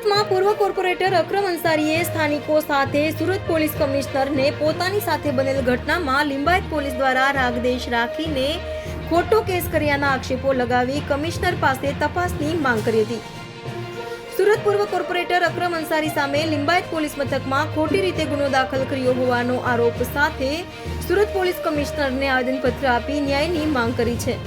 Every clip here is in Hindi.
સુરતમાં પૂર્વ કોર્પોરેટર અક્રમ અંસારીએ સ્થાનિકો સાથે સુરત પોલીસ કમિશનરને પોતાની સાથે બનેલ ઘટનામાં લિંબાયત પોલીસ દ્વારા રાગદેશ રાખીને ખોટો કેસ કર્યાના આક્ષેપો લગાવી કમિશનર પાસે તપાસની માંગ કરી હતી। સુરત પૂર્વ કોર્પોરેટર અક્રમ અંસારી સામે લિંબાયત પોલીસ મથકમાં ખોટી રીતે ગુનો દાખલ કર્યો હોવાનો આરોપ સાથે સુરત પોલીસ કમિશનરને આવેદનપત્ર આપી ન્યાયની માંગ કરી છે।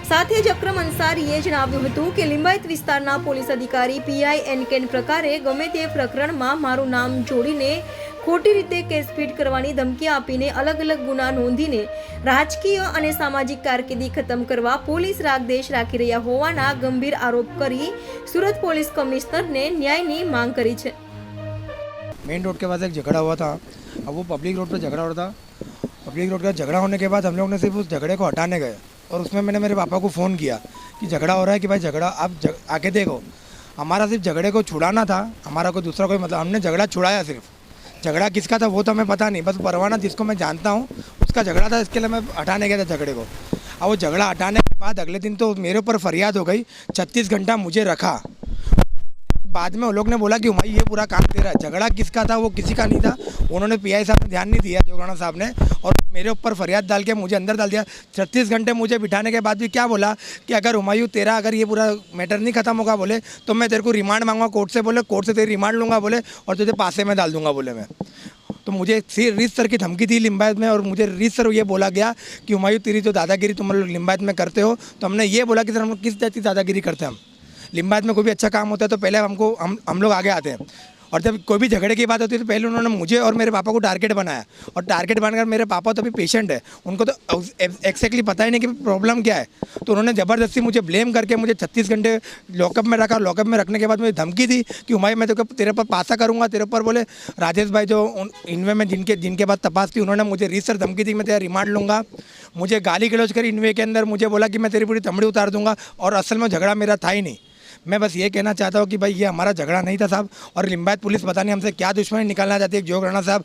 સાથે જ અક્રમ અંસારીએ જણાવ્યું હતું કે લિંબાયત વિસ્તારના પોલીસ અધિકારી પીઆઈ એનકેન પ્રકારે ગમે તે પ્રકરણમાં મારું નામ જોડીને ખોટી રીતે કેસ ફીટ કરવાની ધમકી આપીને અલગ અલગ ગુના નોંધીને રાજકીય અને સામાજિક કારકિર્દી ખતમ કરવા પોલીસ રાગદેશ રાખી રહ્યા હોવાના ગંભીર આરોપ કરી સુરત પોલીસ કમિશનરને न्यायની માંગ કરી છે। मेन रोड के पास एक झगड़ा हुआ था। अब वो पब्लिक रोड पर झगड़ा हो रहा था। पब्लिक रोड का झगड़ा होने के बाद हम लोग ने सिर्फ उस झगड़े को हटाने गए और उसमें मैंने मेरे पापा को फ़ोन किया कि झगड़ा हो रहा है कि भाई झगड़ा आप आके देखो। हमारा सिर्फ झगड़े को छुड़ाना था, हमारा कोई दूसरा कोई मतलब हमने झगड़ा छुड़ाया। सिर्फ झगड़ा किसका था वो तो हमें पता नहीं, बस परवाना जिसको मैं जानता हूँ उसका झगड़ा था, इसके लिए मैं हटाने गया था झगड़े को। अब वो झगड़ा हटाने के बाद अगले दिन तो मेरे ऊपर फरियाद हो गई। 36 घंटा मुझे रखा। बाद में वो लोग ने बोला कि भाई ये पूरा काम तेरा है। झगड़ा किसका था वो किसी का नहीं था। उन्होंने पीआई साहब ने ध्यान नहीं दिया, जोगाना साहब ने, और मेरे ऊपर फरियाद डाल के मुझे अंदर डाल दिया। 36 घंटे मुझे बिठाने के बाद भी क्या बोला कि अगर हुमायूं तेरा अगर ये पूरा मैटर नहीं खत्म होगा बोले तो मैं तेरे को रिमांड मांगूंगा कोर्ट से, बोले कोर्ट से तेरी रिमांड लूँगा बोले और तुझे पासे में डाल दूंगा बोले। मैं तो मुझे रीतसर की धमकी थी लिंबायत में, और मुझे रीतसर ये बोला गया कि हुमायूं तेरी जो दादागिरी तुम लोग लिंबायत में करते हो। तो हमने ये बोला कि सर हम लोग किस जाति की दादागिरी करते हैं। हम लिंबायत में कोई भी अच्छा काम होता है तो पहले हम लोग आगे आते हैं, और जब कोई भी झगड़े की बात होती है तो पहले उन्होंने मुझे और मेरे पापा को टारगेट बनाया। और टारगेट बनाकर मेरे पापा तो अभी पेशेंट है, उनको तो एक्जैक्टली पता ही नहीं कि प्रॉब्लम क्या है। तो उन्होंने ज़बरदस्ती मुझे ब्लेम करके मुझे 36 घंटे लॉकअप में रखा। लॉकअप में रखने के बाद मुझे धमकी दी कि हुमायूं मैं तेरे पर पासा करूँगा, तेरे ऊपर बोले राजेश भाई जो इनवे में जिनके बाद तपास थी उन्होंने मुझे रीतसर धमकी दी मैं तेरा रिमांड लूँगा। मुझे गाली गलौज कर इनवे के अंदर मुझे बोला कि मैं तेरी पूरी तमड़ी उतार दूँगा, और असल में झगड़ा मेरा था ही नहीं। मैं बस ये कहना चाहता हूँ कि भाई ये हमारा झगड़ा नहीं था साहब। और लिंबायत पुलिस पता नहीं हमसे क्या दुश्मनी निकालना चाहती है। जोग राणा साहब,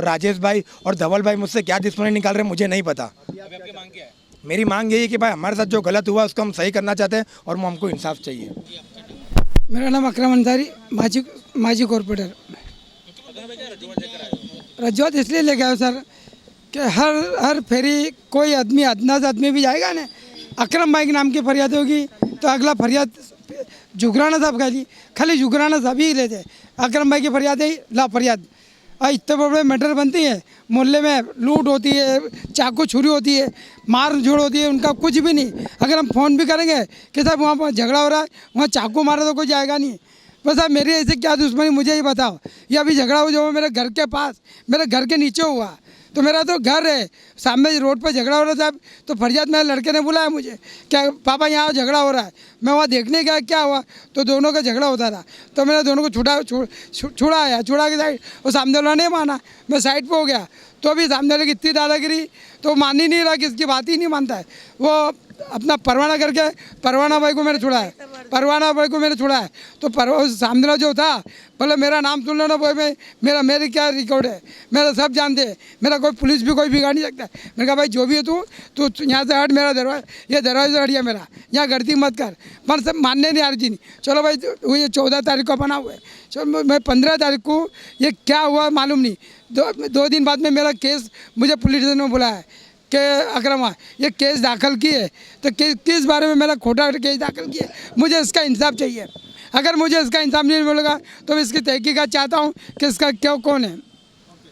राजेश भाई और धवल भाई मुझसे क्या दुश्मनी निकाल रहे हैं मुझे नहीं पता। मेरी मांग यही है कि भाई हमारे साथ जो गलत हुआ उसको हम सही करना चाहते हैं और हमको इंसाफ चाहिए। मेरा नाम अकरम अंसारी, माजी कॉर्पोरेटर। रजूआत इसलिए ले गया सर कि हर फेरी कोई आदमी अदनाज आदमी भी जाएगा ना, अकरम भाई के नाम की फरियाद होगी तो अगला फरियाद जुगराना साहब खाली जुगराना साहब ही लेते। अकरम भाई की फरियाद है ला फरियाद। और इतने बड़े मैटर बनती है, मोहल्ले में लूट होती है, चाकू छुरी होती है, मार झोड़ होती है, उनका कुछ भी नहीं। अगर हम फ़ोन भी करेंगे कि साहब वहाँ पर झगड़ा हो रहा है, वहाँ चाकू मारा तो कोई जाएगा नहीं। बस साहब मेरी ऐसे क्या दुश्मनी मुझे ही बताओ। ये अभी झगड़ा हो जो मेरे घर के पास, मेरे घर के नीचे हुआ, तो मेरा तो घर है सामने रोड पर झगड़ा हो रहा साहब। तो फरियाद मेरे लड़के ने बुलाया मुझे, क्या पापा यहाँ झगड़ा हो रहा है। मैं वहाँ देखने गया क्या हुआ, तो दोनों का झगड़ा होता था। तो मैंने दोनों को छुड़ाया, छुड़ा के साइड, वो सामने वाला नहीं माना, मैं साइड पे हो गया। तो अभी सामने वाले की इतनी दादागिरी तो मान ही नहीं रहा, किसकी बात ही नहीं मानता है। वो अपना परवाना करके परवाना भाई को मैंने छुड़ाया, परवाना भाई को मैंने छुड़ाया। तो सामने वाला जो था बोले मेरा नाम सुन लो ना भाई, मैं मेरी क्या रिकॉर्ड है, मेरा सब जानते हैं, मेरा कोई पुलिस भी कोई बिगाड़ नहीं सकता। मैंने कहा भाई जो भी है तू यहाँ से हट, मेरा दरवाजा ये दरवाजा से हट गया मेरा, यहाँ गलती मत कर। पर सब मानने नहीं आ रही थी। चलो भाई वो ये 14 तारीख को बना हुआ है, चलो मैं 15 तारीख को ये क्या हुआ मालूम नहीं। 2 दिन बाद में मेरा केस मुझे पुलिस स्टेशन में बुलाया कि अकरमा ये केस दाखिल किए, तो किस बारे में मेरा खोटा केस दाखिल किए, मुझे इसका इंसाफ चाहिए। अगर मुझे इसका इंसाफ नहीं मिलेगा तो मैं इसकी तहकीकात चाहता हूँ कि इसका क्यों कौन है।